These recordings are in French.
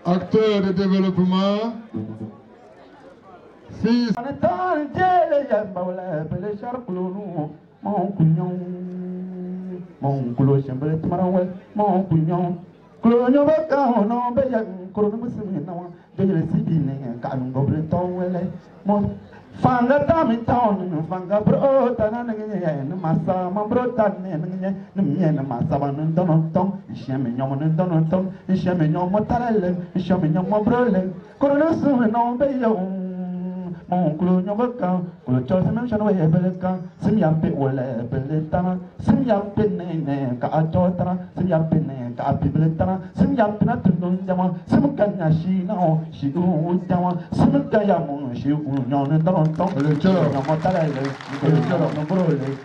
acteur de développement. Fils. Mon culo sempre marawel, mon cugnon. Culo nyoba ka no be ya culo no musimi na wa. Be le sibi ne ka no gobre tawele. Mo fanga tami town, fanga bro ta na nge ne masa ma bro ta ne nge ne ne masa ba no don ton. Ishame nyomo no don ton. Ishame nyomo tarele, ishame nyomo brole. Culo no sumi no be ya mon culo nyoba ka, culo cho se même chano e bele ka. Sim yampe wala bele tana. Sim yampe ne ka atotana. Sim yampe ne ka bibele tana. Sim yampe na tundun jama. Sim kanya shi na o shi u jama. Sim kaya mon shi u nyon don ton. Le cœur. Nyomo tarele, le cœur no brole.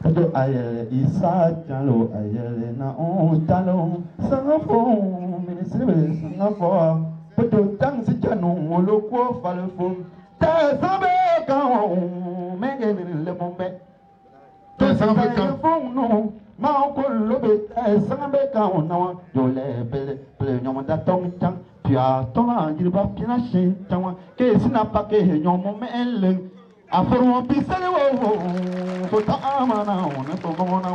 Podo ayele isa jalo ayele na o jalo. Sangafo ministre sangafo. Podo tang si janu lo ko falfo. Ta sabe ka o menge le bombe. Ta sabe ka no ma ko lobe ta sabe ka o na yo le bele nyomo da tong tang. Pia tonga jilba pina shin tang ke sina pa ke nyomo mele. Afro pisale wo ta amana ona to mona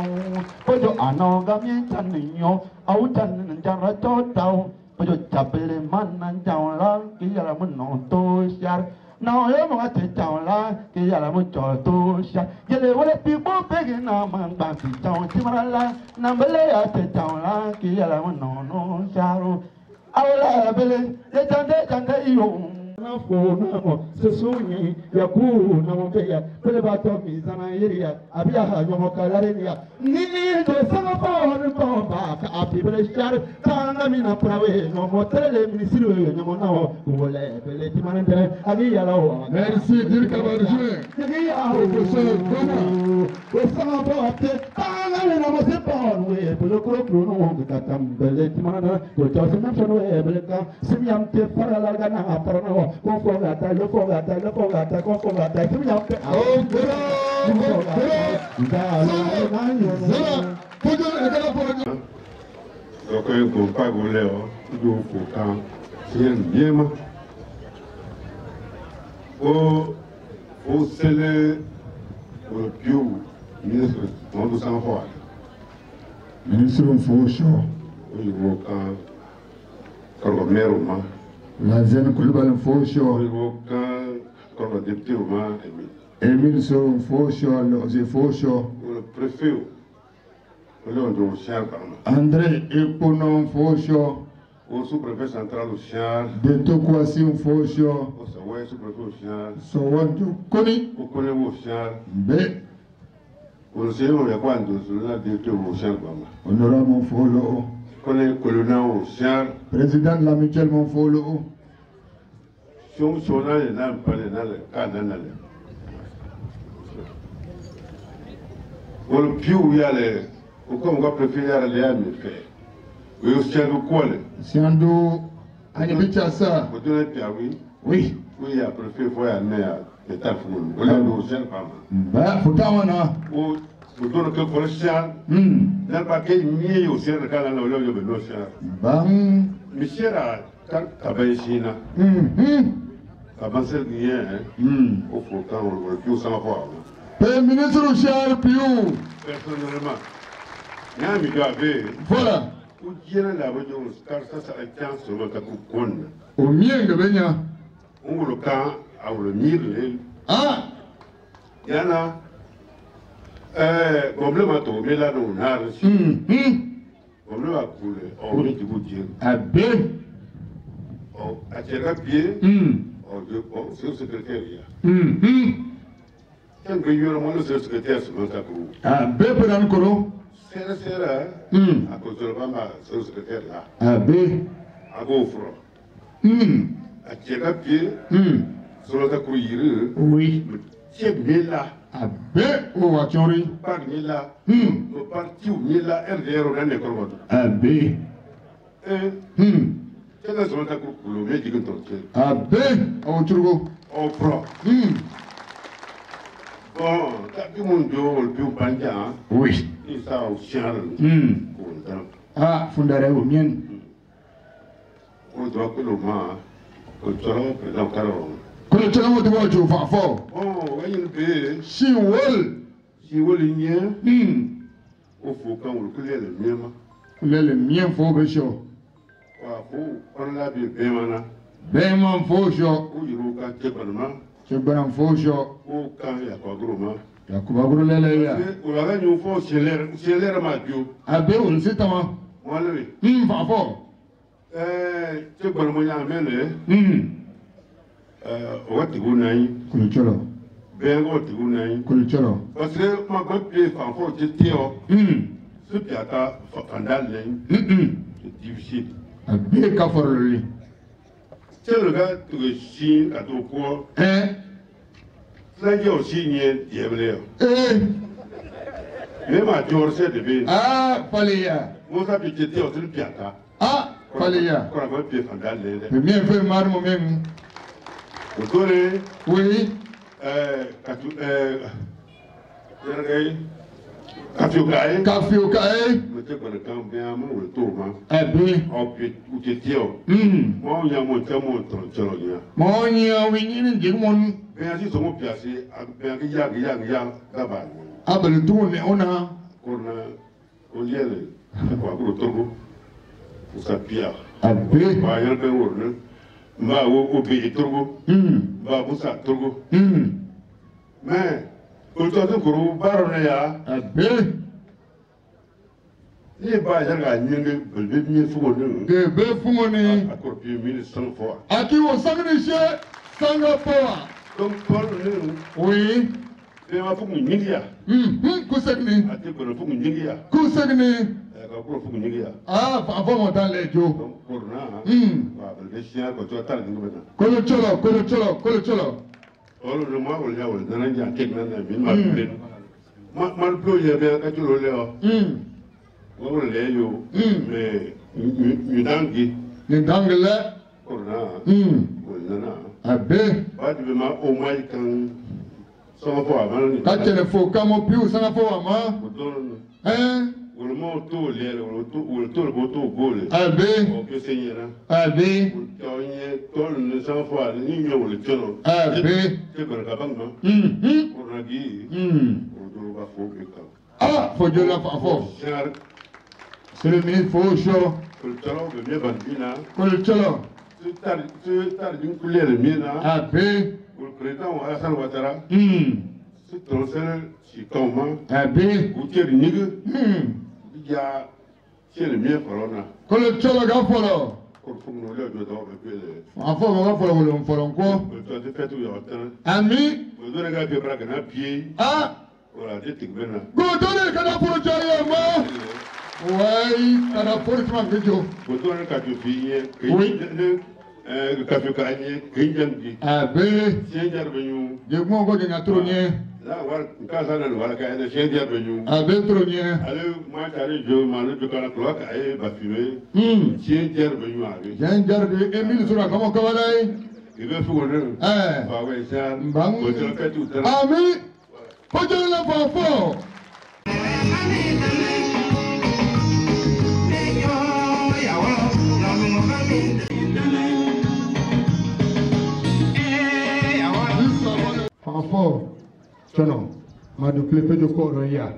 podo anoga mi tanyo au tan jara to tau podo chapele man jao la ki ya mun no to shar na yo mo ate jao la ki ya mun cho to shar yele wole pi bo pe na man ba fi jao ti marala na bele ate jao la ki ya mun no sharo awla bele ye jande yo na fo se suni ya ku na mbeya pele bato mizana yeria abia ha nyomo kalarea ni do sama po ba ka api bele shar tanga mina prawe no motrele ministre nyomo na wole pele ti manende abi ya lawo. Merci Dirk Abarjouin. Professeur Kona. Ko sama po ate tanga mina mo se po we pele ko no ka tambele ti manana ko to se na chono e bele ka simyam te fara larga na aparno confogata, le fogata, confogata, tu mi ha La zone Koulibaly Fosho. Comme député au Mans, Émile Soron Fosho, le Fosho. le préfet, le Chien, André Eponon Fosho. au sous-préfet central au Chien, De Tokwasi Fosho. au sous-préfet au Chien, Sowanjo Koni. au collègue au Chien, B. au Seigneur Yakwando, sur la député au Chien, Honorable Monfolo. collègue colonel au Chien, Président de la mutuelle Monfolo. si on a les names, pas les names, quand on a les. Au piou, il y a les. Pourquoi on va préférer aller à mes frères? Oui, au Chien, au quoi les? Siando Anyabichasa. Vous donnez Pierre, oui? Oui. Oui, il y a préféré, il faut aller à l'état fou. Au lieu de Chien, pas mal. Bah, faut t'en Vous donnez que pour le Chien. Dans le paquet, il y a aussi un canal dans le lieu de nos chiens. Bam. Monsieur a travaillé ici. Avancer rien, au fond, quand on le plus sans voir. Premier ministre Richard Piou. Personnellement, il y a un milieu avec. Voilà. Où il y a la voiture, car ça a été un sur le coup. Au mien de Benya. On le camp, à le mire. Ah. Il y en a. Complètement, mais là, on a reçu. On le a coulé. On met du bout de Dieu. À B. À tirer pied. C'est le secrétariat. Quand il y a le secrétaire, c'est mon tabou. À B pour un coro. C'est à cause de la c'est le secrétariat. À B. À gaufre. À tirer pied. Sur le tabou, oui. C'est bien là. À B ou à Chori. Par là. Au parti où il y a RDR, on a des corps. À B. C'est là sur le tabou, le mec qui compte. À B. Au Turgo. Au pro. Bon, tout le monde le plus bandit. Oui. Il s'est au chien. Ah, Fundare au mien. on doit que le ma, que tu as président Caron. Que le challenge de votre jour fort. Oh, oui, il peut. Si wol. Si vous l'y au faut quand on le connaît le mien. Le mien faut be chaud. On l'a vu bien. Ben man faut chaud. Où il y a un téléphone. Je ben faut chaud. Où quand il y a pas gros main. Ya kuba gros lele ya. On a une fois c'est l'air madio. Abe on sait comment. Moi le. Fort. Tu peux me yamele. What you nai. Que le challenge. Ben what you nai. Que le challenge. Parce que ma copie fort j'étais ce piata fandal c'est difficile. Abe ka foroli. C'est le gars tu es si à ton quoi. Là, il y a aussi une diable. Même à George de Bin. Ah, Falia. Moi, ça peut être aussi le piata. Ah, Falia. Quand on va pied fandal. Le mien fait mal, mon même. Vous connaissez? Oui. Café Café au cahier. je sais qu'on est quand bien, mon retour. Abe. On peut ou te dire. Moi, on y a mon temps, mon temps. Mon ya wini ni mon. Ben, si son piacé, ben, il y a là-bas. Ah, ben le tour on a. On y est le. Quoi, pour le tour. Pour sa pierre. Abe. Bah, il y a un peu de ma au pays Togo. Bah, pour ça, Togo. Mais, aujourd'hui, pour vous parler, Abe. les bas, il y a un peu de mieux pour nous. De be fumoni. À corpier 1100 fois. Aki wo sangrishe Singapore. Donc, Paul, Oui. il m'a fait une nigia. Kusegni. À te connaître une nigia. Kusegni. Pour une nigia. Ah, avant mon temps les jo. Donc, pour nous, les chiens, quand tu as talent, nous maintenant. Kolo cholo, kolo cholo, kolo cholo. All le mois, on y a, on a un tic dans la ville, ma plus, il y a bien quand tu le lèves. On l'a eu, mais une dangue. Ni dangele. Pour nous, Abe. pas de ma au moins quand son fois avant. Ka telefo kamo piu Singapore ama. Hein? Le mot tout, le tout, le bateau, le Abe. on peut saigner. Abe. Tout le 100 fois, il y a le tchon. Abe. C'est pour le cabane. Pour la guille. Pour le bafou. Ah, faut dire la fort. C'est le ministre Faucho. Pour le talon, le mieux bandina. Kolo cholo. Tu as d'une couleur le mien. Abe. Pour le président Alassane Ouattara. C'est ton seul, c'est comment. Abe. Ou tu es une nigue. Il y a. C'est le mieux pour l'on a. Kolo cholo ga folo. Pour nous le dodo avec le. Afo mo ga folo wolo folo ko. Tu as fait tout le temps. Ami. Vous donnez un peu de un pied. Ah. Voilà, tu es bien. Go dole kana folo jari ma. Oui, kana folo ma gejo. Vous donnez un café fille. Oui. Le café gagné, Kinjangi. Abe. C'est bienvenu. Je mo go de natronye. Là, voilà, voilà, c'est bienvenu. Abe tronye. Allez, moi, j'arrive, je m'en vais de la cloque, et va fumer. C'est bienvenu avec. Janjar de Emile Sura comment kavalai. Il veut faire Eh. ouais, ça. Bang. Vous le faites tout à l'heure. Ami. Faut dire la fort. Fort. Chono. Madu klepe de koro ya.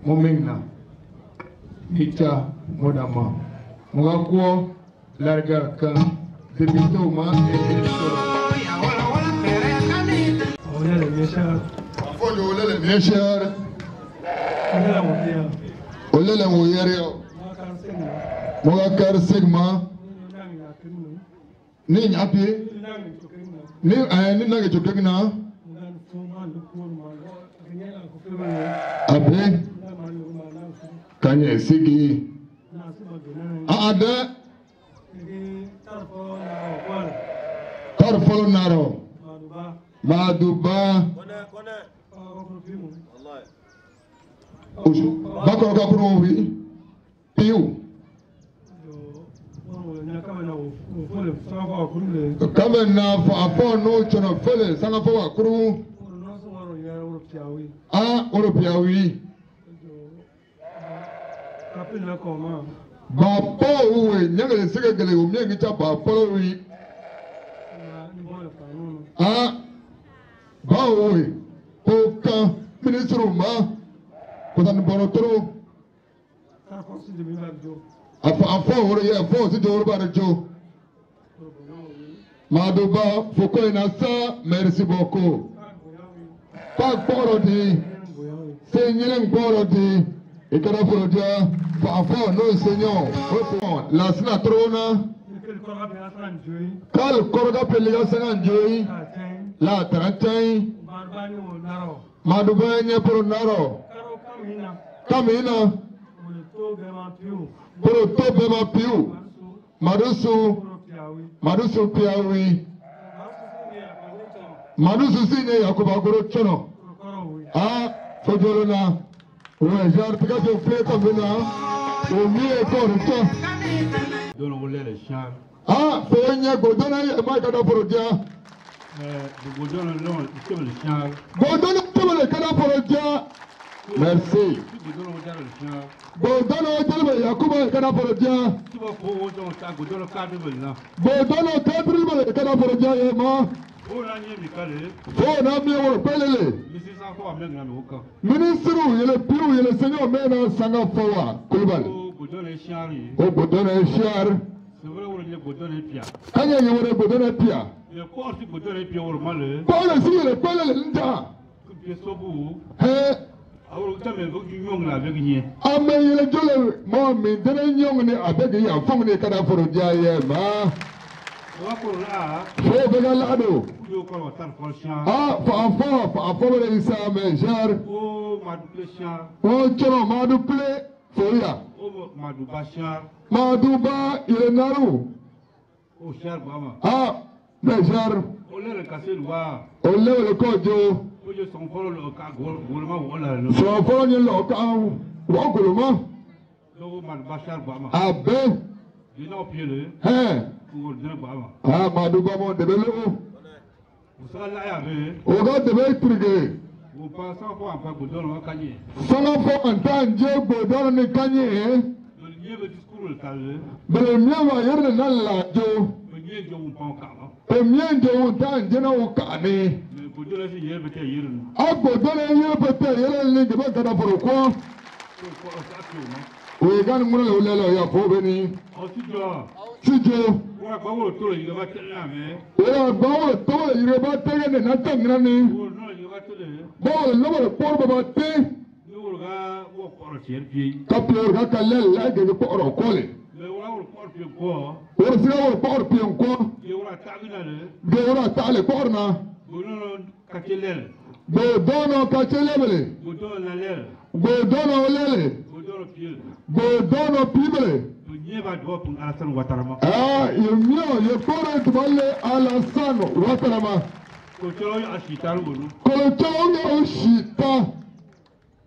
Momengna. Nicha modama. Mwakwo larga kan debito ma Olha le méchant. Fojo olele mieshar. Olha mon Dieu. Olele moyerio. Moga kar segma. Ni nyapi. Ni nage chokegna. Abe. Kanye sigi. Ada. Tarfolo naro. Maduba. Bakoro kapuro wi. Piu. Kama na afọ no chono fele sanga fo akuru. Ah, Oropiawi. ba po we nyangale sege gele o mi ngicha ba po wi ba we ko ka ministre ma ko tan boro tro afa hore ya fo si do ba jo maduba foko ina sa merci beaucoup pa poro di se nyelen poro di e kada poro dia fa no seigneur la sina trona kal korga peliga sangan joyi la tarantai maduba nya poro naro kamina poro to bema piu madusu piawi madusu sine yakuba goro chono fojolo na we jar tika jo play kamina o mi e ko to dono wole le char fenya godona e ma kada porodia godona non le char godona tebele kada porodia merci godona tebele yakuba kada porodia godona tebele kada porodia e ma na mi woro pelele ministre yele piu yele seigneur mena sanga fowa kulbal o godona e char kanya yore godona pia Paul si yele pelele nda ame yele jole mo mi dene nyong ni abegi ya fong ni kada porodia ye ma fo bega lado fa le isa me jar o choro madu ple foya madu ba ile naru o jar bama me jar o le kojo son folo lo ka golma wala no so folo ni lo ka wa golma lo madu bashar bama abe dino piele madu ba mo debe lo o ga debe trige o pa sa fo an pa godon wa kanye sala fo an tan je godon ni kanye le nieve discours kale bele miawa yerne nalla jo nye jo un pa ka nye jo un tan je na o ka ni godon si yebe te yirin godon yebe te yirin ni debe kada foro ko o ga ni mo le lo ya fo be ni o ti jo wa ba wo to yi ba tele ame wa ba wo to yi ba tele ne na tangra ni wo no yi ba tele bo no bo por ba te wo ga wo por tier pi ka por ga kalel la ge ko ro kole le wa wo por pi ko wo si wo por pi ko ye wa ta gina le ge wa ta le por na bo no ka kelel bo dono ka kelele bo do na le bo dono lele bo do pi bo dono pi bele il mio ye pore tballe Alassane Ouattara kocholo ashita ngulu kocholo ashita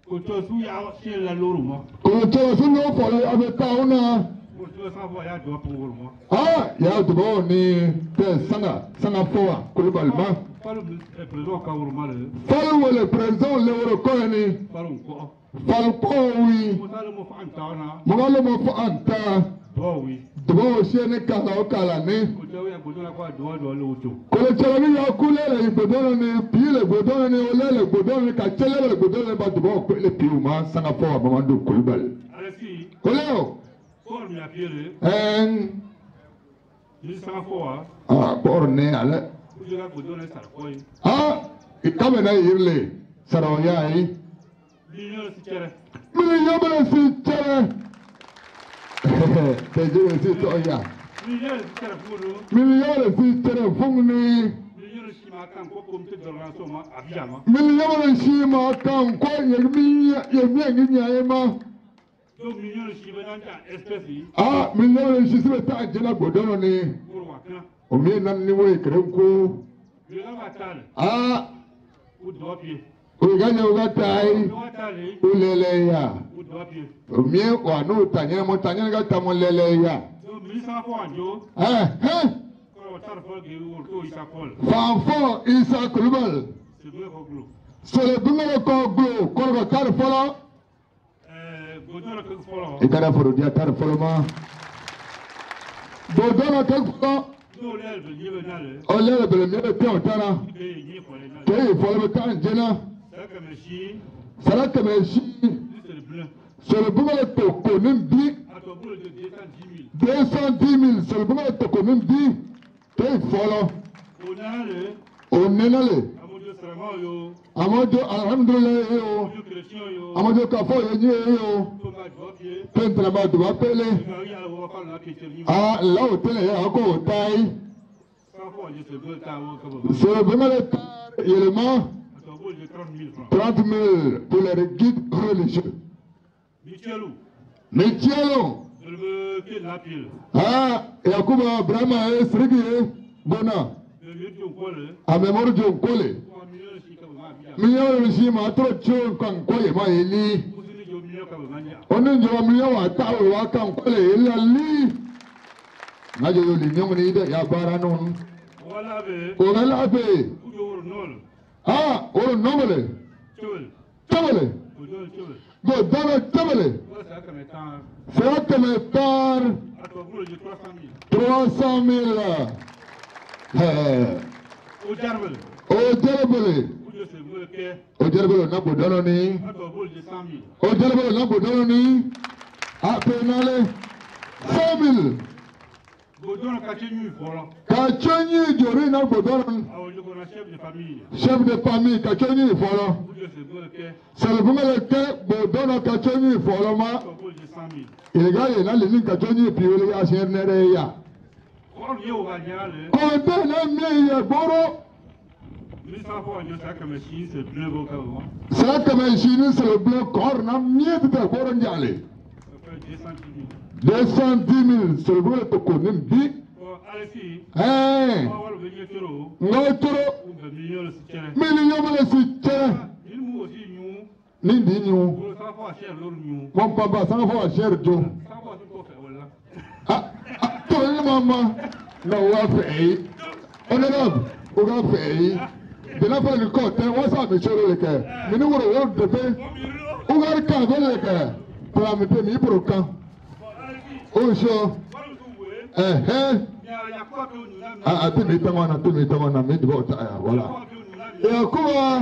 kocholo su ya shela loruma kocholo su no fole abetauna kocholo sa vo ya do punguruma ya do ni te sanga foa kulbalma falu président ka uruma le falu le président le woro ko ni falu ko oui mogalo mo fa anta do shene kala o kala ni ko le chala ni ya kulele ibodona ni pile bodona ni olele bodona ni ka chelele bodona ba do ko le piuma sanga fo ba mando kulbal alesi ko leo for mi apile ni sanga fo por ne ala ujira bodona sar koy ikame na yirle saroya yi Million si chere. Te jure si toya. Million si chere fungni. Million si ma kan ko komte dorna so ma abiyama. Million si ma kan ko yemi nginya ema. Do million si benanta espèce. Million si se ta jela godono ni. O mi nan ni we krenko. Yo ma tal. O do pied. Uganya ugatai ulele ya umie wa no tanya mo tanya ga tamo lele ya fanfo isa kulubal sele bungalo ko glo ko tar folo I kana foro dia tar foloma bodona ka fo ole bele me te otana te foloma kan jena saraka me shi sur le boulot de Tokonim 210 000 sur le boulot de Tokonim dit tu es follow on est allé Amodio alhamdulillah yo Amodio kafo yo pentra ba do apele ah là au télé ako tai sur le boulot de élément 30 000 pour les guides religieux. Michelo. Ah, Yakuba Brahma Srigi Bona. A memoria de Kole. Milhão de matro chon kan koye ma eli. Onu jo milhão ata wa kan kole eli ali. Ngajo yo linyo ni ida ya baranon. Wala be. Ah, oro nomele. Chobele. Go dara chobele. C'est que mes parts 300 000. Au Djarbel, n'a pas donné. Au Djarbel, n'a pas donné. À Penale, 100 000. Kachoni Diori n'a pas donné. Chef de famille, Kachoni voilà. C'est le premier que Bodona Kachoni voilà. Il y a les lignes Kachoni et puis il y a Chernereya. Quand on a mis un boro. Ça comme un chine, c'est le bleu corps, n'a mieux de ta boro n'yale. 210 000, c'est le bleu de Tokonim dit. Eh, Ngotoro, millions de soutiens. Nindi nous. Mon papa, ça va cher Joe. Ah, toi, maman, non, on va faire. On est là, on va faire. De la fin du compte, on s'en met sur le cœur. Mais nous, on va faire. On va le camp, on va le cœur. Pour la mettre, mais pour le camp. Au chaud. Ah, tu mets ta main, mais voilà. Et à quoi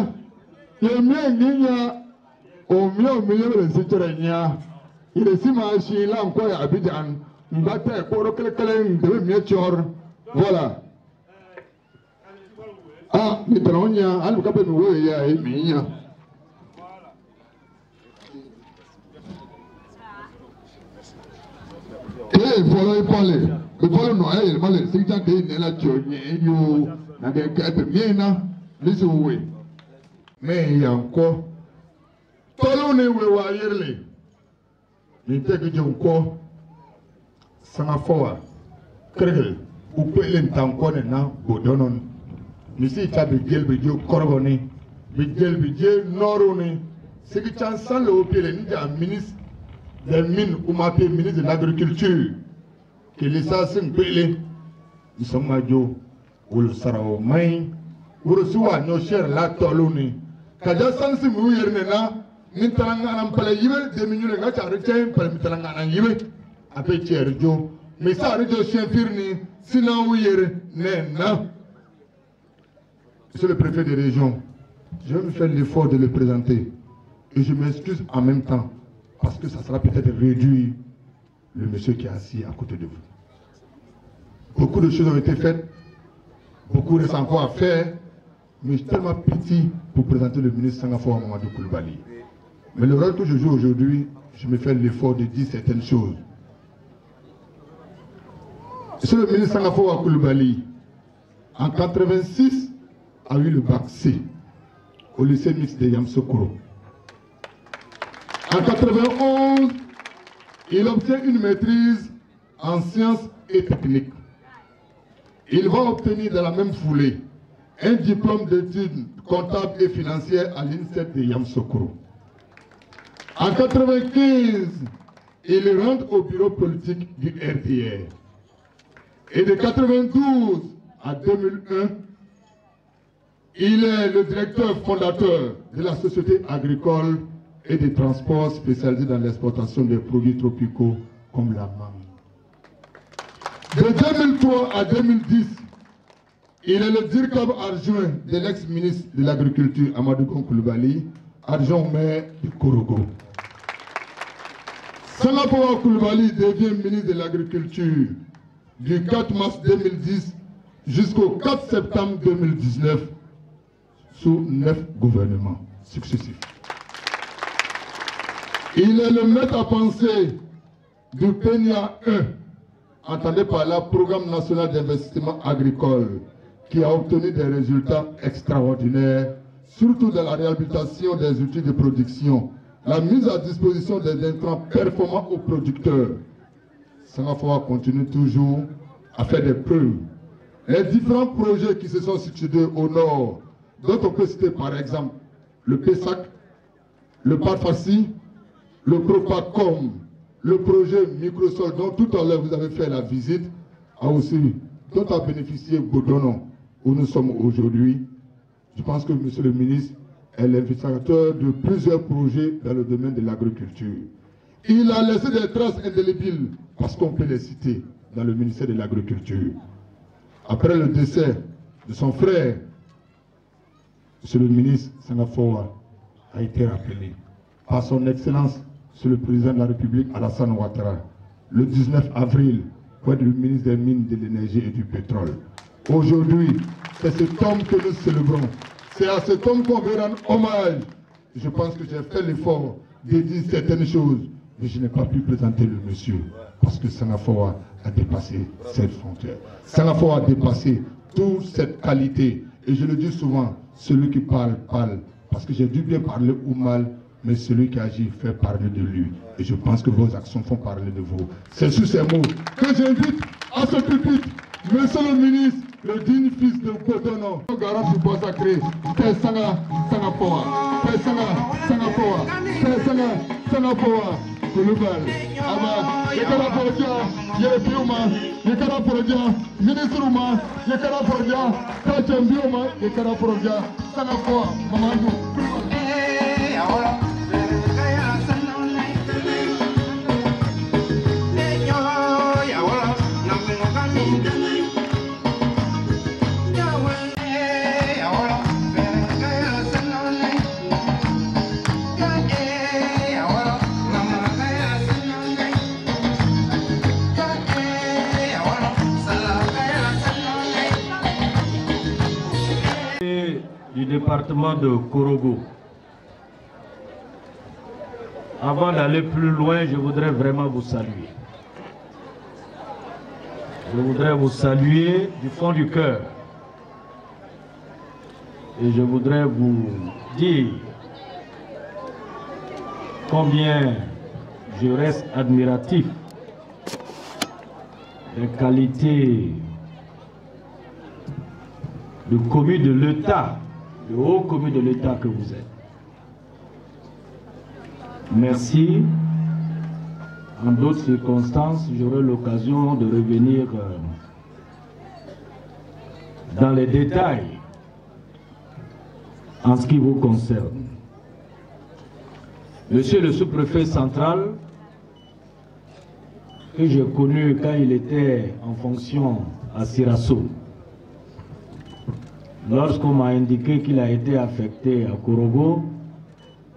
il y a mieux, au milieu de cette réunion, il est si machine là encore à Abidjan, on va te pour de mieux chor. Voilà. Ah, mais t'en y a, al capé nous y a émis. Il faut parler. Il faut nous il mal c'est tant que la tchonye yo na de quatre miena lisoué. Mais il y a encore tolo ne we wa yerle. Ni tege jonko sama fowa. Kregel ou pelen tanko na bodonon. Ni si ta be gelbe jo korboni. Be gelbe je noroni. C'est que chansan le opele ni ja ministre des mines ou ma ministre de l'agriculture. Que les assassins pélés, ils sont majos, ou le sarao main, ou le soin, nos chers la toloni. Kaja sansi mouirnena, n'intalanga n'ampala yibe, des minutes de gâte à retain, par mitalanga n'an yibe, à petit erjo. Mais ça arrive au chien firni, sinon ouïr, n'en. Monsieur le préfet de région, je vais me faire l'effort de le présenter. Et je m'excuse en même temps, parce que ça sera peut-être réduit. Le monsieur qui est assis à côté de vous. Beaucoup de choses ont été faites, beaucoup reste encore à faire, mais j'ai tellement petit pour présenter le ministre Sangafoa Mamadou Koulibaly. Mais le rôle que je joue aujourd'hui, je me fais l'effort de dire certaines choses. Monsieur le ministre Sangafoa Koulibaly, en 86, a eu le bac C au lycée mixte de Yamsoukro. En 91, il obtient une maîtrise en sciences et techniques. Il va obtenir dans la même foulée un diplôme d'études comptables et financières à l'INSEP de Yamsoukro. En 95, il rentre au bureau politique du RDR. Et de 92 à 2001, il est le directeur fondateur de la société agricole et des transports spécialisés dans l'exportation des produits tropicaux comme la mangue. De 2003 à 2010, il est le directeur adjoint de l'ex-ministre de l'Agriculture, Amadou Koulibaly, adjoint au maire du Korogo. Sanapowa Koulibaly devient ministre de l'Agriculture du 4 mars 2010 jusqu'au 4 septembre 2019 sous 9 gouvernements successifs. Il est le maître à penser du PENIA 1, entendez par là, Programme national d'investissement agricole, qui a obtenu des résultats extraordinaires, surtout dans la réhabilitation des outils de production, la mise à disposition des intrants performants aux producteurs. Sanafowa continue toujours à faire des preuves. Les différents projets qui se sont situés au nord, dont on peut citer par exemple le PESAC, le PARFACI, le PROPACOM, le projet Microsol dont tout à l'heure vous avez fait la visite, a aussi, dont a bénéficié Godonon, où nous sommes aujourd'hui. Je pense que M. le ministre est l'investigateur de plusieurs projets dans le domaine de l'agriculture. Il a laissé des traces indélébiles, parce qu'on peut les citer, dans le ministère de l'Agriculture. Après le décès de son frère, M. le ministre Sanafowa a été rappelé par son Excellence, M. le Président de la République, Alassane Ouattara, le 19 avril, pour être le ministre des Mines, de l'Énergie et du Pétrole. Aujourd'hui, c'est cet homme que nous célébrons. C'est à cet homme qu'on veut rendre hommage. Je pense que j'ai fait l'effort de dire certaines choses, mais je n'ai pas pu présenter le monsieur, parce que Sanafowa a dépassé cette frontière. Sanafowa a dépassé toute cette qualité. Et je le dis souvent, celui qui parle, parle. Parce que j'ai dû bien parler ou mal, mais celui qui agit fait parler de lui. Et je pense que vos actions font parler de vous. C'est sur ces mots que j'invite à ce pupitre, monsieur le ministre, le digne fils de Godonon, le garant du bois sacré, Père Sanafowa, Père Sanafowa, Père Sanafowa, Koulibaly. Aba, Yekara Porodia, Yerepiuma, Yekara Porodia, Ministre Uma, Yekara Porodia, Kachembiuma, Yekara Porodia, Sanafowa, Mamadou. Du département de Korogo. Avant d'aller plus loin, je voudrais vraiment vous saluer. Je voudrais vous saluer du fond du cœur. Et je voudrais vous dire combien je reste admiratif des qualités de commis de l'État, le haut commis de l'État que vous êtes. Merci. En d'autres circonstances, j'aurai l'occasion de revenir dans les détails en ce qui vous concerne. Monsieur le sous-préfet central, que j'ai connu quand il était en fonction à Sirasso, lorsqu'on m'a indiqué qu'il a été affecté à Korogo,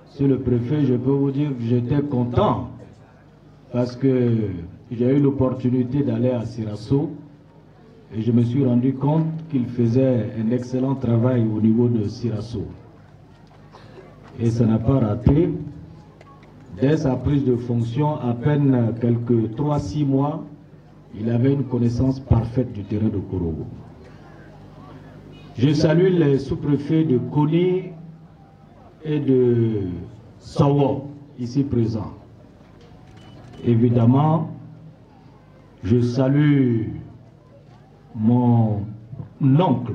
Monsieur le préfet, je peux vous dire que j'étais content parce que j'ai eu l'opportunité d'aller à Sirasso et je me suis rendu compte qu'il faisait un excellent travail au niveau de Sirasso. Et ça n'a pas raté. Dès sa prise de fonction, à peine quelques 3-6 mois, il avait une connaissance parfaite du terrain de Korogo. Je salue les sous-préfets de Koni et de Sawo, ici présents. Évidemment, je salue mon oncle,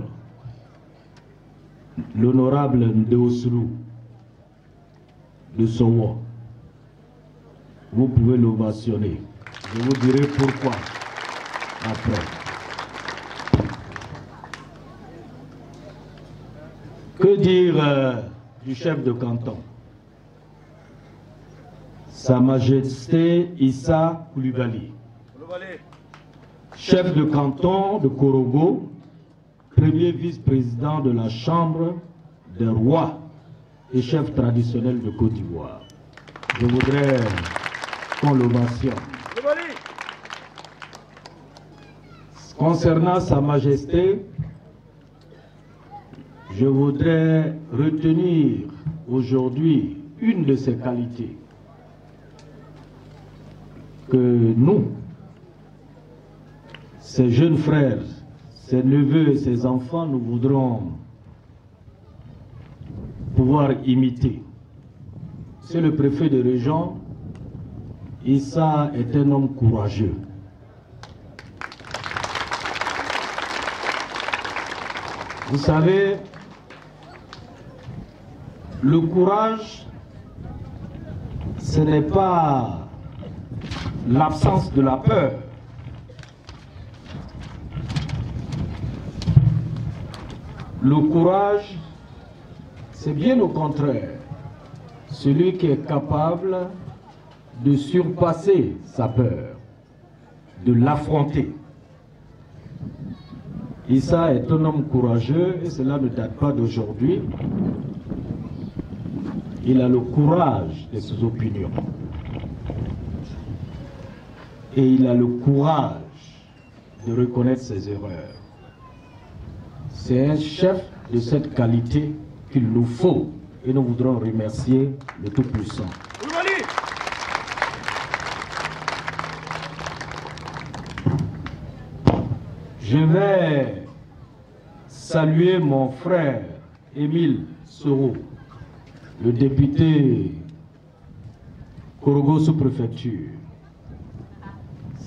l'honorable Ndeosulu de Sawo. Vous pouvez l'ovationner. Je vous dirai pourquoi après. Que dire du chef de canton? Sa Majesté Issa Coulibaly, chef de canton de Korogo, premier vice-président de la Chambre des rois et chef traditionnel de Côte d'Ivoire. Je voudrais qu'on le mentionne. Concernant Sa Majesté, je voudrais retenir aujourd'hui une de ses qualités que nous, ses jeunes frères, ses neveux et ses enfants, nous voudrons pouvoir imiter. C'est le préfet de région. Issa est un homme courageux. Vous savez, le courage, ce n'est pas l'absence de la peur. Le courage, c'est bien au contraire, celui qui est capable de surpasser sa peur, de l'affronter. Issa est un homme courageux et cela ne date pas d'aujourd'hui. Il a le courage de ses opinions. Et il a le courage de reconnaître ses erreurs. C'est un chef de cette qualité qu'il nous faut et nous voudrons remercier le Tout-Puissant. Je vais saluer mon frère Émile Soro, le député Korogo sous-préfecture.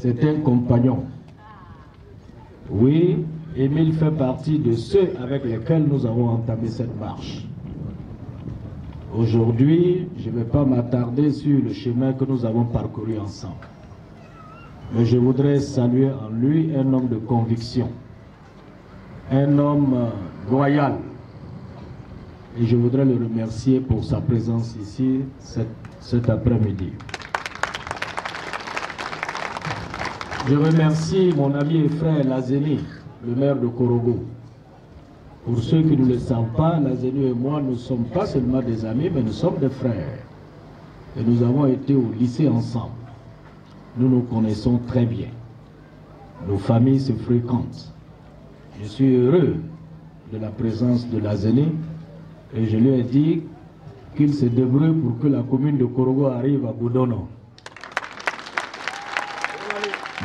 C'est un compagnon. Oui, Émile fait partie de ceux avec lesquels nous avons entamé cette marche. Aujourd'hui, je ne vais pas m'attarder sur le chemin que nous avons parcouru ensemble. Mais je voudrais saluer en lui un homme de conviction, un homme loyal. Et je voudrais le remercier pour sa présence ici cet après-midi. Je remercie mon ami et frère Lazeni, le maire de Korogo. Pour ceux qui ne le savent pas, Lazeni et moi, nous ne sommes pas seulement des amis, mais nous sommes des frères. Et nous avons été au lycée ensemble. Nous nous connaissons très bien. Nos familles se fréquentent. Je suis heureux de la présence de Lazeni et je lui ai dit qu'il se débrouille pour que la commune de Korogo arrive à Boudono.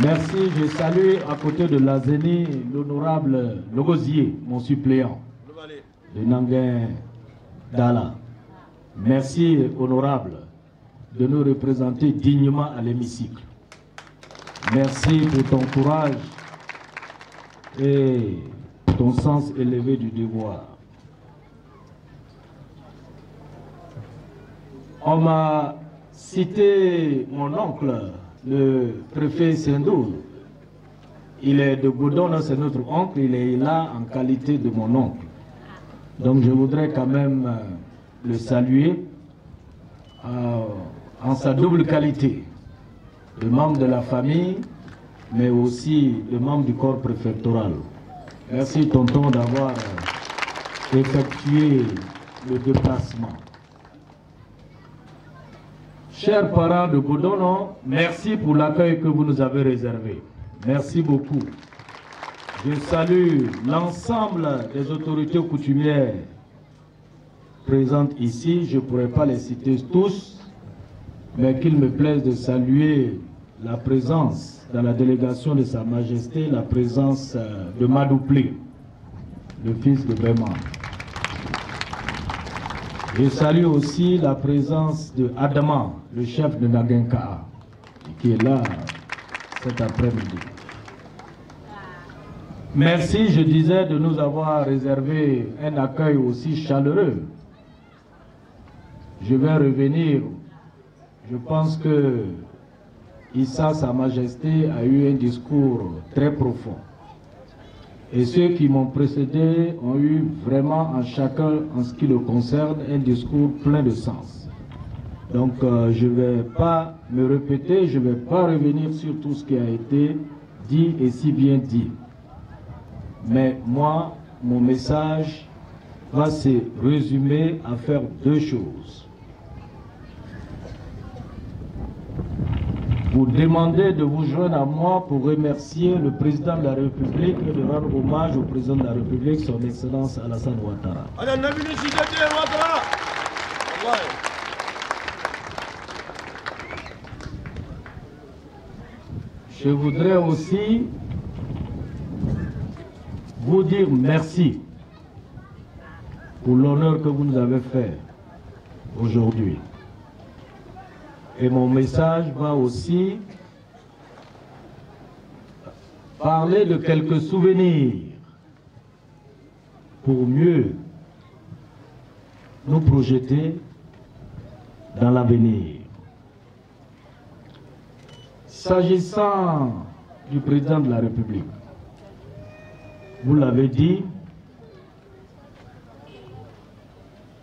Merci, je salue à côté de Lazeni l'honorable Logosier, mon suppléant de Nanguin Dala. Merci, honorable, de nous représenter dignement à l'hémicycle. Merci pour ton courage et ton sens élevé du devoir. On m'a cité mon oncle, le préfet Sendou. Il est de Boudono, c'est notre oncle, il est là en qualité de mon oncle. Donc je voudrais quand même le saluer en sa double qualité, de membre de la famille, mais aussi de membre du corps préfectoral. Merci tonton d'avoir effectué le déplacement. Chers parents de Boudono, merci pour l'accueil que vous nous avez réservé. Merci beaucoup. Je salue l'ensemble des autorités coutumières présentes ici. Je ne pourrais pas les citer tous, mais qu'il me plaise de saluer la présence dans la délégation de Sa Majesté, la présence de Madouplé, le fils de Béman. Je salue aussi la présence de Adama, le chef de Nagenka, qui est là cet après-midi. Merci, je disais, de nous avoir réservé un accueil aussi chaleureux. Je vais revenir. Je pense que Issa, Sa Majesté, a eu un discours très profond. Et ceux qui m'ont précédé ont eu vraiment en chacun, en ce qui le concerne, un discours plein de sens. Donc je ne vais pas me répéter, je ne vais pas revenir sur tout ce qui a été dit et si bien dit. Mais moi, mon message va se résumer à faire deux choses. Vous demandez de vous joindre à moi pour remercier le président de la République et de rendre hommage au président de la République, son Excellence Alassane Ouattara. Je voudrais aussi vous dire merci pour l'honneur que vous nous avez fait aujourd'hui. Et mon message va aussi parler de quelques souvenirs pour mieux nous projeter dans l'avenir. S'agissant du président de la République, vous l'avez dit,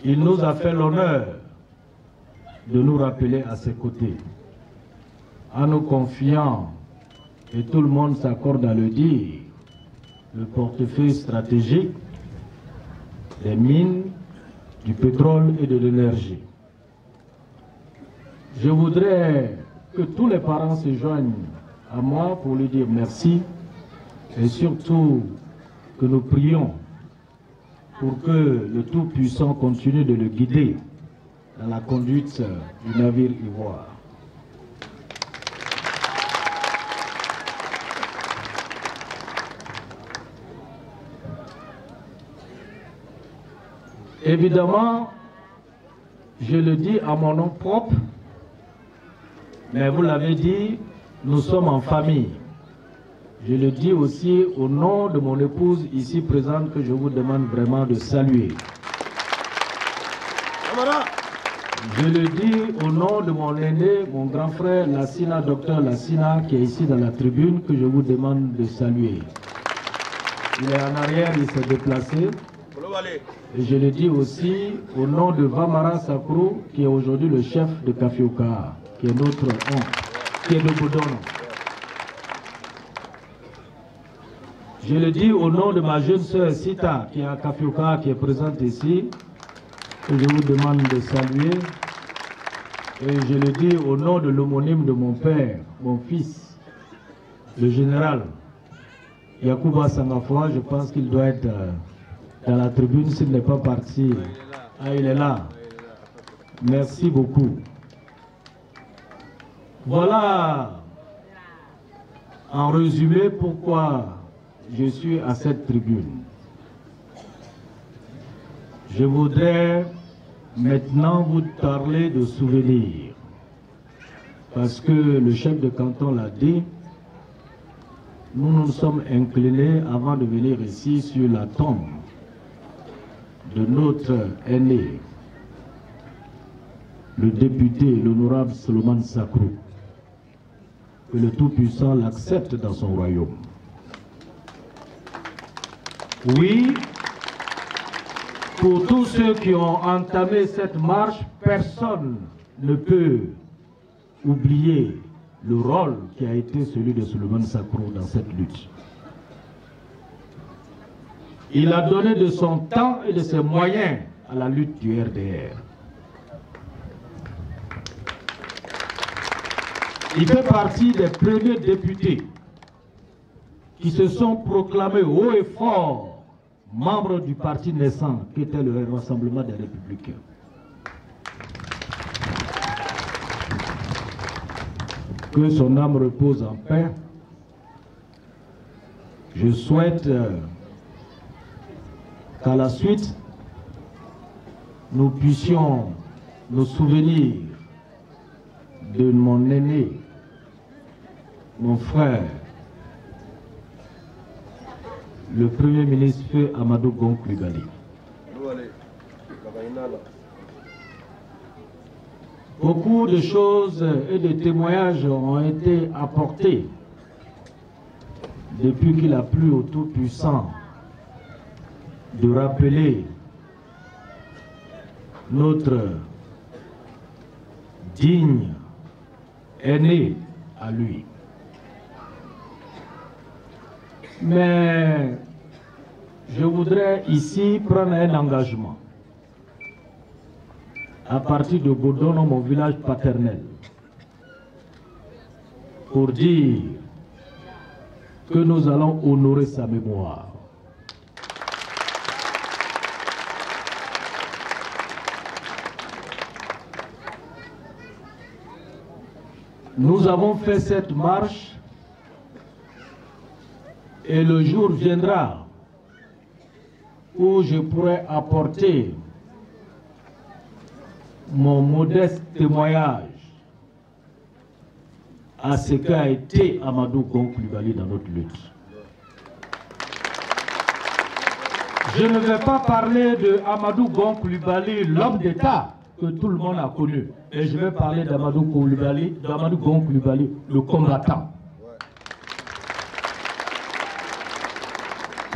il nous a fait l'honneur de nous rappeler à ses côtés, en nous confiant, et tout le monde s'accorde à le dire, le portefeuille stratégique des mines, du pétrole et de l'énergie. Je voudrais que tous les parents se joignent à moi pour lui dire merci et surtout que nous prions pour que le Tout-Puissant continue de le guider dans la conduite du navire Ivoire. Évidemment, je le dis à mon nom propre, mais vous l'avez dit, nous sommes en famille. Je le dis aussi au nom de mon épouse ici présente que je vous demande vraiment de saluer. Je le dis au nom de mon aîné, mon grand frère Lassina, docteur Lassina, qui est ici dans la tribune, que je vous demande de saluer. Il est en arrière, il s'est déplacé. Et je le dis aussi au nom de Vamara Sakrou, qui est aujourd'hui le chef de Kafioka, qui est notre oncle, qui est de Boudono. Je le dis au nom de ma jeune sœur Sita, qui est à Kafioka, qui est présente ici, que je vous demande de saluer. Et je le dis au nom de l'homonyme de mon père, mon fils, le général Yacouba Sangafoua. Je pense qu'il doit être dans la tribune s'il n'est pas parti. Ah, il est là. Merci beaucoup. Voilà, en résumé, pourquoi je suis à cette tribune. Je voudrais maintenant vous parler de souvenirs. Parce que le chef de canton l'a dit, nous nous sommes inclinés avant de venir ici sur la tombe de notre aîné, le député, l'honorable Solomon Sakrou, que le Tout-Puissant l'accepte dans son royaume. Oui, pour tous ceux qui ont entamé cette marche, personne ne peut oublier le rôle qui a été celui de Solomon Sakrou dans cette lutte. Il a donné de son temps et de ses moyens à la lutte du RDR. Il fait partie des premiers députés qui se sont proclamés haut et fort membres du parti naissant qui était le Rassemblement des Républicains. Que son âme repose en paix. Je souhaite qu'à la suite, nous puissions nous souvenir de mon aîné, mon frère, le Premier ministre Feu Amadou Gon Coulibaly. Beaucoup de choses et de témoignages ont été apportés depuis qu'il a plu au Tout-Puissant de rappeler notre digne est né à lui. Mais je voudrais ici prendre un engagement à partir de Godono, mon village paternel, pour dire que nous allons honorer sa mémoire. Nous avons fait cette marche et le jour viendra où je pourrai apporter mon modeste témoignage à ce qu'a été Amadou Gon Coulibaly dans notre lutte. Je ne vais pas parler de Amadou Gon Coulibaly, l'homme d'État que tout le monde a connu, et je vais parler d'Amadou Gon Coulibaly, le combattant.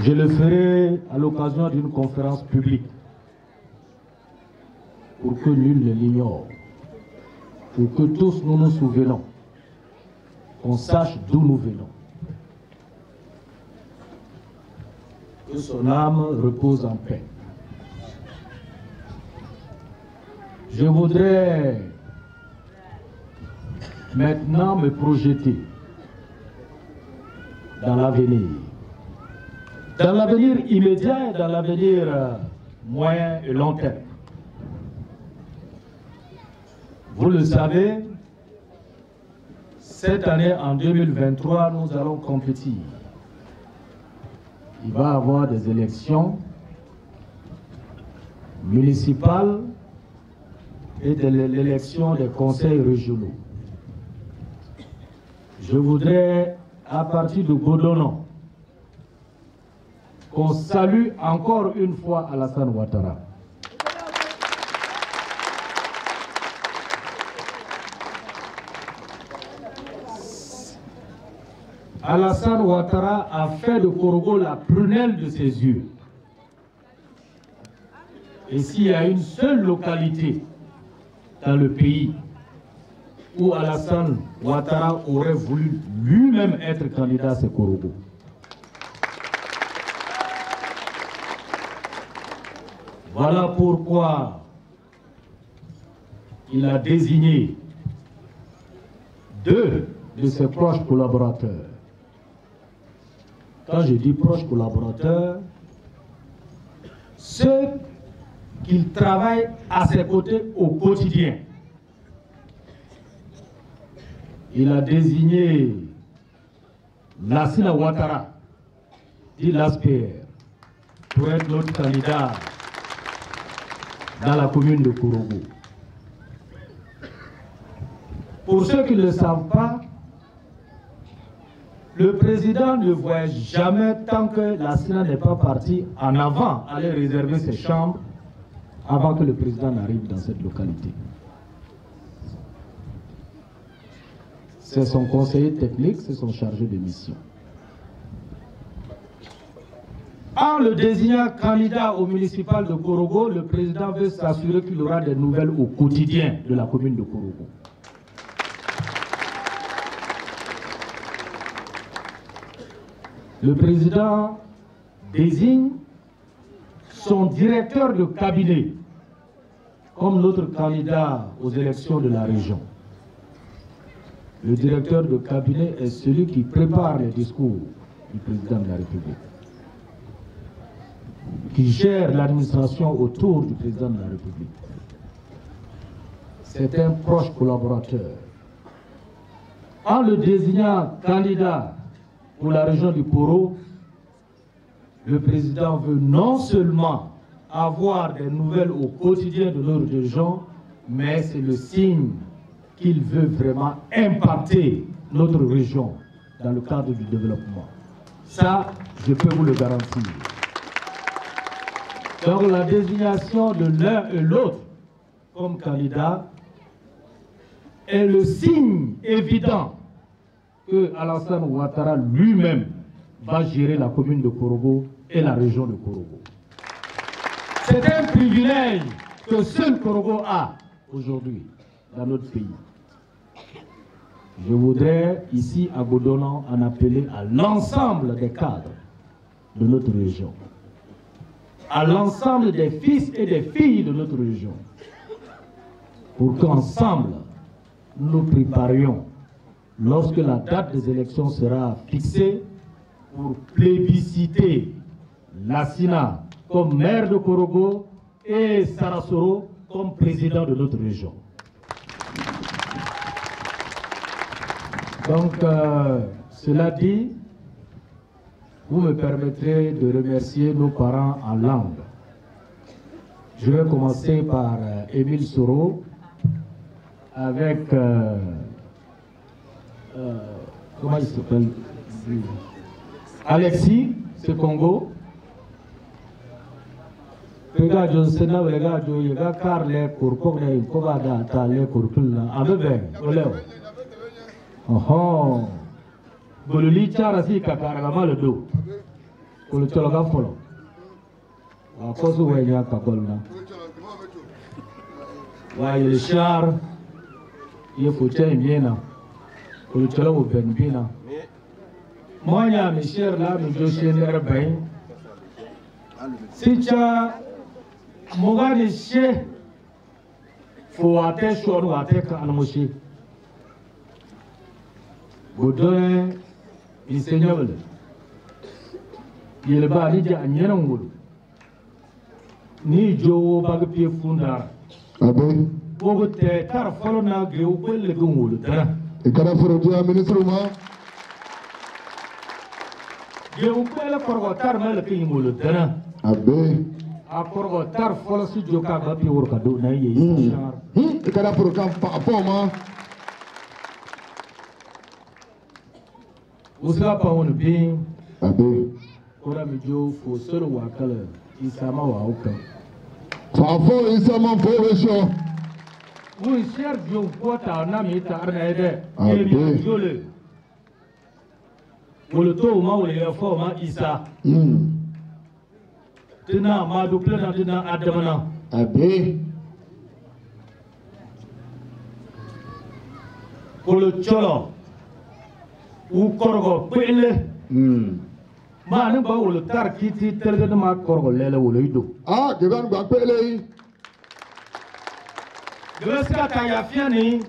Je le ferai à l'occasion d'une conférence publique pour que nul ne l'ignore, pour que tous nous nous souvenons, qu'on sache d'où nous venons. Que son âme repose en paix. Je voudrais maintenant me projeter dans l'avenir. Dans l'avenir immédiat et dans l'avenir moyen et long terme. Vous le savez, cette année, en 2023, nous allons compétir. Il va y avoir des élections municipales et de l'élection des conseils régionaux. Je voudrais, à partir de Godono, qu'on salue encore une fois Alassane Ouattara. Alassane Ouattara a fait de Korogo la prunelle de ses yeux. Et s'il y a une seule localité dans le pays où Alassane Ouattara aurait voulu lui-même être candidat, c'est Korogo. Voilà pourquoi il a désigné 2 de ses proches collaborateurs. Quand je dis proches collaborateurs, ceux qui travaillent à ses côtés au quotidien. Il a désigné Lassina Ouattara, dit l'ASPR, pour être notre candidat dans la commune de Korogo. Pour ceux qui ne le savent pas, le président ne voyage jamais tant que la Sénat n'est pas parti en avant, aller réserver ses chambres avant que le président n'arrive dans cette localité. C'est son conseiller technique, c'est son chargé de mission. En le désignant candidat au municipal de Korogo, le président veut s'assurer qu'il aura des nouvelles au quotidien de la commune de Korogo. Le président désigne son directeur de cabinet comme notre candidat aux élections de la région. Le directeur de cabinet est celui qui prépare les discours du président de la République, qui gère l'administration autour du président de la République. C'est un proche collaborateur. En le désignant candidat pour la région du Poro, le président veut non seulement avoir des nouvelles au quotidien de nos régions, mais c'est le signe qu'il veut vraiment impacter notre région dans le cadre du développement. Ça, je peux vous le garantir. Donc la désignation de l'un et l'autre comme candidat est le signe évident que Alassane Ouattara lui-même va gérer la commune de Korogo et la région de Korogo. C'est un privilège que seul Korogo a aujourd'hui dans notre pays. Je voudrais ici à Godolan en appeler à l'ensemble des cadres de notre région, à l'ensemble des fils et des filles de notre région, pour qu'ensemble nous préparions, lorsque la date des élections sera fixée, pour plébisciter Lassina comme maire de Korogo et Sarasoro comme président de notre région. Donc, cela dit, vous me permettrez de remercier nos parents en langue. Je vais commencer par Émile Soro avec, comment il s'appelle, Alexis, ce Congo. Regarde, je sais pas, regarde, je regarde car les cours, comme les cours, les cours, oh, Boluli Charasi Kakarama le dos. Pour le Chologa follow. A cause où il y a Kakolna. Why le char, il faut tirer bien. Pour le Cholo Benbina. Moi, mes chers là, nous deux chiens bien. Si tu as Mogani Che, faut attendre sur nous, attendre à nous. Godoy il Seigneur il ba ni ja nyenan wulu ni jowo bag pie funda abe bogo te tar falo na ge o kwelle go wulu dara e kada foro dia ministre ma ge o kwelle korgo tar mala ke wulu dara abe a korgo tar falo su joka ba pie wor ka do na yi char e kada foro kam pa ma Usga pa won bi abe ora mi jo fo solo wa kala isama wa oka fa fo isama fo resho wo cher jo kota na mi ta arna ede abe e mi jole wolo to ma wole ya fo ma isa tina ma du plena tina adamana abe wolo cholo u korgo pele ma ne ba wolo tar kiti telga ma korgo lele wolo ido de ban gba pele yi de ska ta ya fiani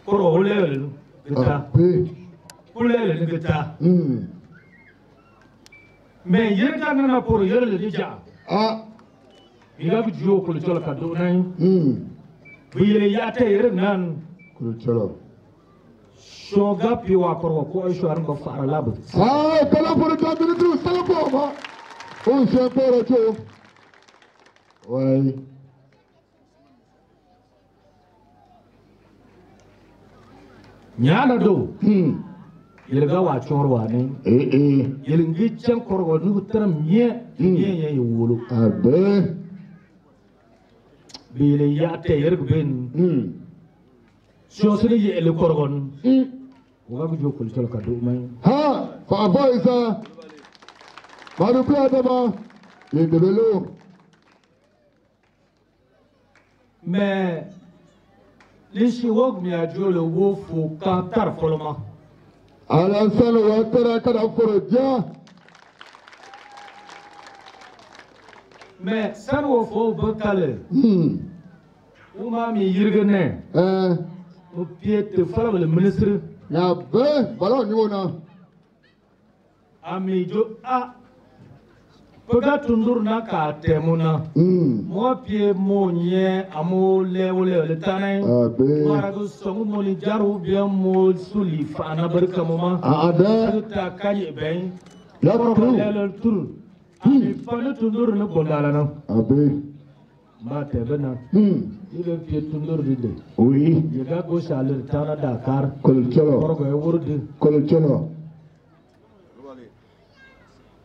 korgo lele gita abe lele gita mais yerga na por yerle dija ila bi jo ko cholo ka do nay bi le yate yer nan ko cholo Shoga piwa korwa ko ay shuar ko fara labu. Kala foro dia ministre sala po ma. On se poro cho. Ouais. Nyana do. Yelga wa chorwa ne. Yelingi chen korwa nu tram ye ye wulu. Abe. Bile ya te yerben. Sosini ye le korgon. Waga jo ko cholo ka do may. Ha, fa boysa. Manu plata ba. Le debelo. Mais les chiwog mi a jo le wo fo kantar foloma. Ala sano wa tara kada foro dia. Mais san wo fo bakale. Uma mi yirgene. O piete fala le ministre. Ya be, balo ni wona. Ami jo a. Pega tundur na ka temuna. Mo pie mo nye amo le tanai. Abe. Mara go songu mo ni jaru bia mo suli fa na barka mo ma. Ada. Ta kanye ben. Ya kru. Le tur. Ami fa na tundur na bondala na. Abe. Ma te bena. Il est pied tundur de. Oui. Je ga go shalir tana Dakar. Kol cholo. Korgo e wurdi. Kol cholo.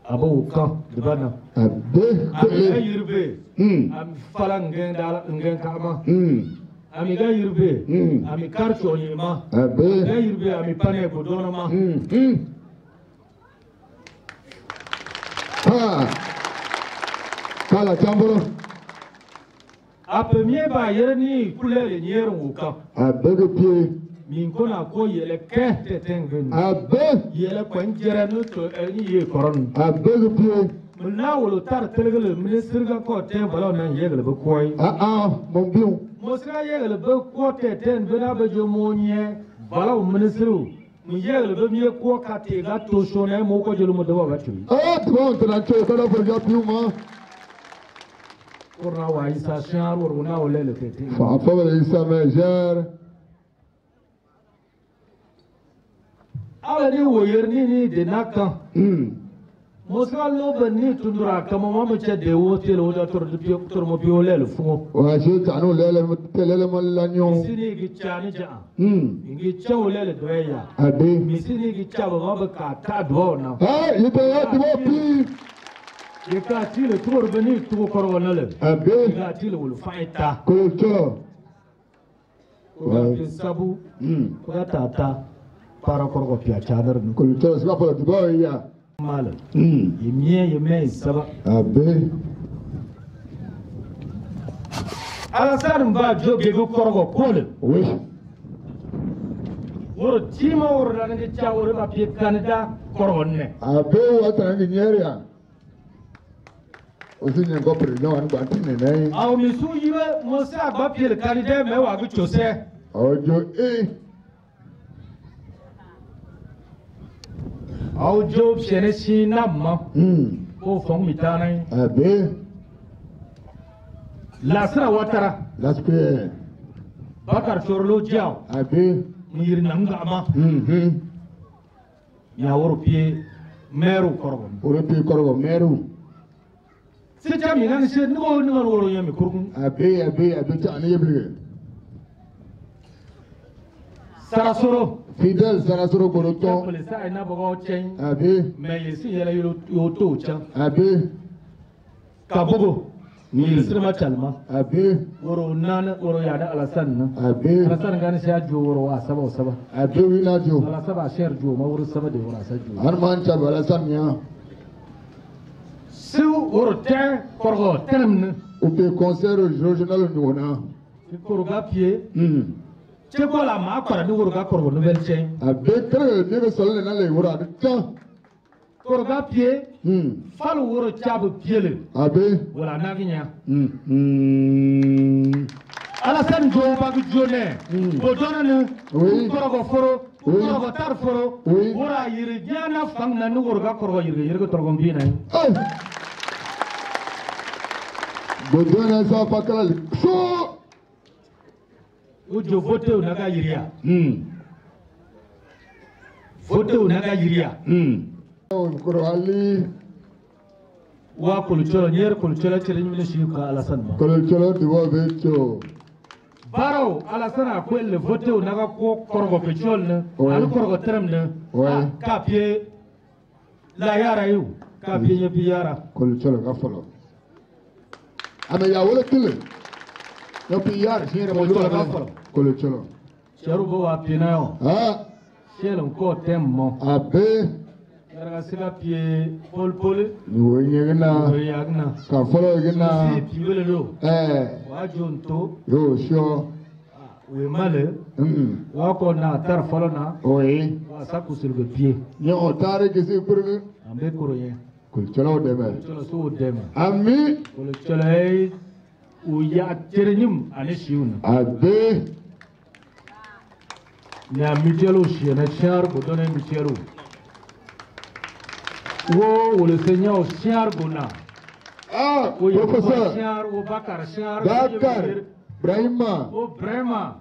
Abo kan de bana. Abe. Ami ga yirbe. Ami fala ngen kama. Ami ga yirbe. Ami karcho ni ma. Abe. Ga yirbe ami pane bodona ma. Ha. Kala chambro. Après ba yerni couleur le nier wuka. Abeg pied. Min kona ko yele kete tengen. Abeg. Yele ko njere no to ni ye koron. Abeg pied. Mna wolo tar telegele ministre ga ko te balo nan yegele be koy. Mon bion. Mosra yegele be ko te ten bena be jo monye balo ministre. Mu yegele be mi ko ka te ga to shone mo ko jelo mo do ga tui. Bon te na cho kala for ga piu ma. Orna wa isa shar orna olele tete. Fa le isa mejer. Awani wo yerni ni de nakka. Mosra lobe ni tundura kama mama cha de wote lo da tor mo biole le fu. Wa shi tanu lele mallanyo. Misini gi chani ja. Ngi chaw lele doya. Ade. Misini gi chaw ba ka ta do na. Yete ya ti bo pi. Ye ka ti le tor beni tu ko ro na le. Ade. Ga ti le wul faita. Ko cho. Ko sabu. Ko ta para ko pia chadar no. Ko cho sa fa ti bo ya. Mala. Yemie saba. Abe. Alasan ba joge go korgo kole. Oui. Woro tima woro na ngi chawore ba pie Canada koronne. Abe wa ta ngi nyeria. O sin ngo president wan ba tin ne. Aw mi su yibe mo sa ba pie Canada me wa go chose. Ojo Aw job shene si namma. O fong mitana. Abe. Lasra watara. Laspe. Bakar chorlo jaw. Abe. Muyir nanga ama. Ya woro pie meru korgo. Woro pie korgo meru. Si jami nan se no woro yemi kurgun. Abe ta ani yeble. Sarasoro. Fidel Sarasoro Goroto. Police ina bogo chen. Abe. Me yesi yele yo to chan. Abe. Kabogo. Ni sirma chalma. Abe. Woro nan woro yada alasan na. Abe. Alasan gani sha jo woro asaba saba. Abe wila jo. Alasaba sher jo ma woro saba de woro asa jo. Arman cha balasan ya. Su woro te korgo tenem. Upe concert régional nuona. Korga pie. Che bola ma kwara ni woro ga korgo nouvelle chain. Abe tere ni be solene na le woro ta. Korga pie. Fal woro chabu piele. Abe. Wala naginya. Alasan jo ba gu jone. Bodona ne. Korgo foro. Korgo tar foro. Wora yiri jana fang na ni woro ga korgo yiri ko torgo mbina. Bodona sa pakala. So Ujo vote unaga yiria. Vote unaga yiria. Kuro Ali. Wa kulcholo nyer kulcholo chirinyi shi ka alasan ba. Kulcholo diwa becho. Baro alasan akwele vote unaga ko korgo pechol ne. Alu korgo terem ne. Kapie la yara yu. Kapie nyepi yara. Kulcholo gafolo. Ame ya wole kile. Yo pillar, si era molto la Colocciolo. Cherubo wa pinayo. Cielo ko temmo. Abe. Era sila pie pol. Nuyegna. Ka folo gena. Si piwele lo. Wa jonto. Yo sho. We male. Wa ko na tar folo na. Oui. Wa saku silbe pie. Yo tare ke si purgu. Ambe koroye. Colocciolo deme. Colocciolo so deme. Ami. Colocciolo uya terenyum ane shiuna. Abe. Na mitelo shi na char ko dona mitelo. Wo le seigneur char gona. Professeur. Char wo Bakar char. Bakar. Brahima. O Brahima.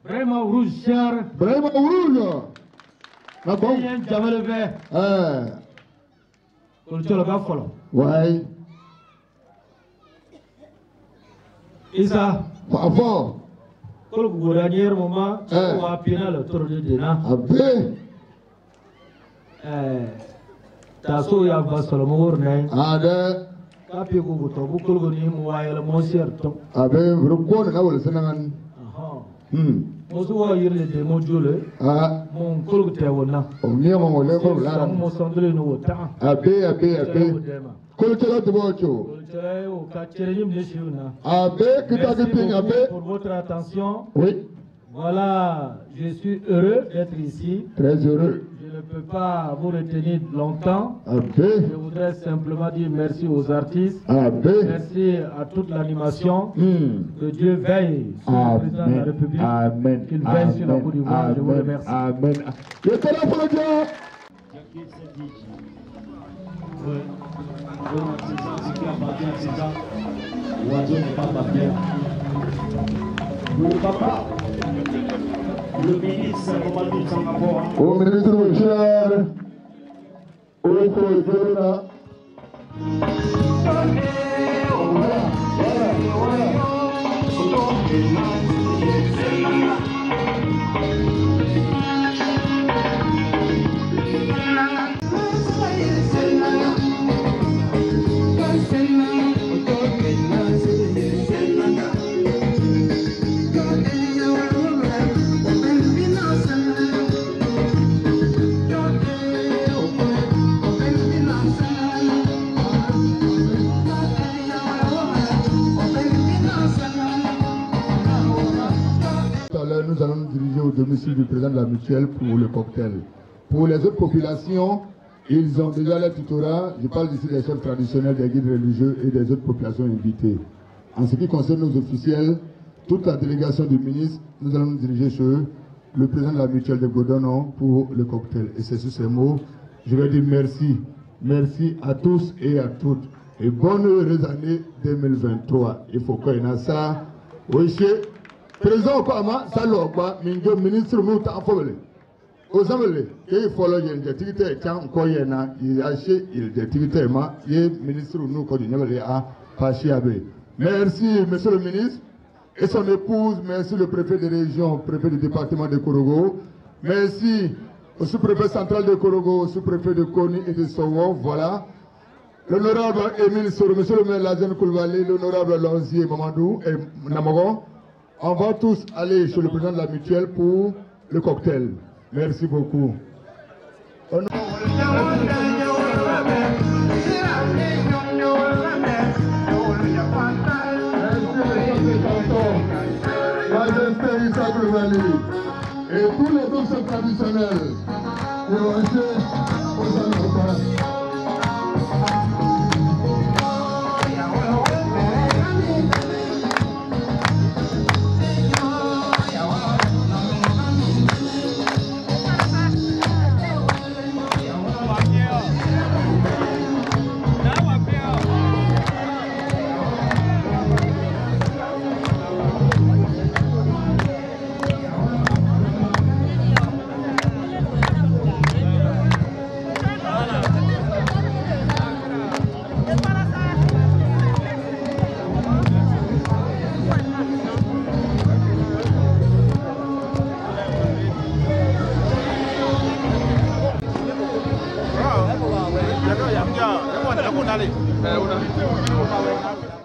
Brahima rouge char. Brahima rouge. Na bon. Yen jamale be. Ko cholo ga folo. Ouais. Isa. Avant. Kol gura nyer mama wa pina la toro de dina. Abe. Taso ya basolo mor ne. Ada. Kapi ko to bu kol goni mo wa yela mo serto. Abe ruko na wala sanangan. Mo so wa yirle de mo jule. Mo kol go te wona. O mi mo le ko la. Mo sondre no wota. Abe. Kol tela de bocho. Merci pour votre attention. Oui. Voilà, je suis heureux d'être ici. Très heureux. Je ne peux pas vous retenir longtemps. Abbé. Je voudrais simplement dire merci aux artistes. Abbé. Merci à toute l'animation. Que Dieu veille sur le président de la République. Amen. Qu'il veille sur la Côte d'Ivoire. Je vous remercie. Amen. Je te la pour le Dieu. Le ministre Mohamed Sangapore. Au ministre cher, au président. Nous allons nous diriger au domicile du président de la mutuelle pour le cocktail. Pour les autres populations, ils ont déjà leur tutorat. Je parle ici des chefs traditionnels, des guides religieux et des autres populations invitées. En ce qui concerne nos officiels, toute la délégation du ministre, nous allons nous diriger sur le président de la mutuelle de Godonon pour le cocktail. Et c'est sur ces mots, je vais dire merci. Merci à tous et à toutes. Et bonne heureuse année 2023. Il faut qu'on ait ça. Oui, président Kwama, Salogba, Mingo, ministre Mouta Fobele. Aux Amele, il faut le yen de Tigité, Tian Koyena, il a acheté, il de Tigité, il ministre nous coordonné à Pachiabe. Merci, monsieur le ministre, et son épouse, merci le préfet de région, préfet du département de Korogo, merci au sous-préfet central de Korogo, au sous-préfet de Koni et de Sowo, voilà. L'honorable Émile Soro, monsieur le maire Lazen Koulibaly, l'honorable Lonzier Mamadou et Namogon. On va tous aller chez le président de la mutuelle pour le cocktail. Merci beaucoup. Et tous les autres traditionnels pour ranger aux Anglais. Ya no, ya, ya, ya, ya, ya, ya, ya, ya, ya, ya,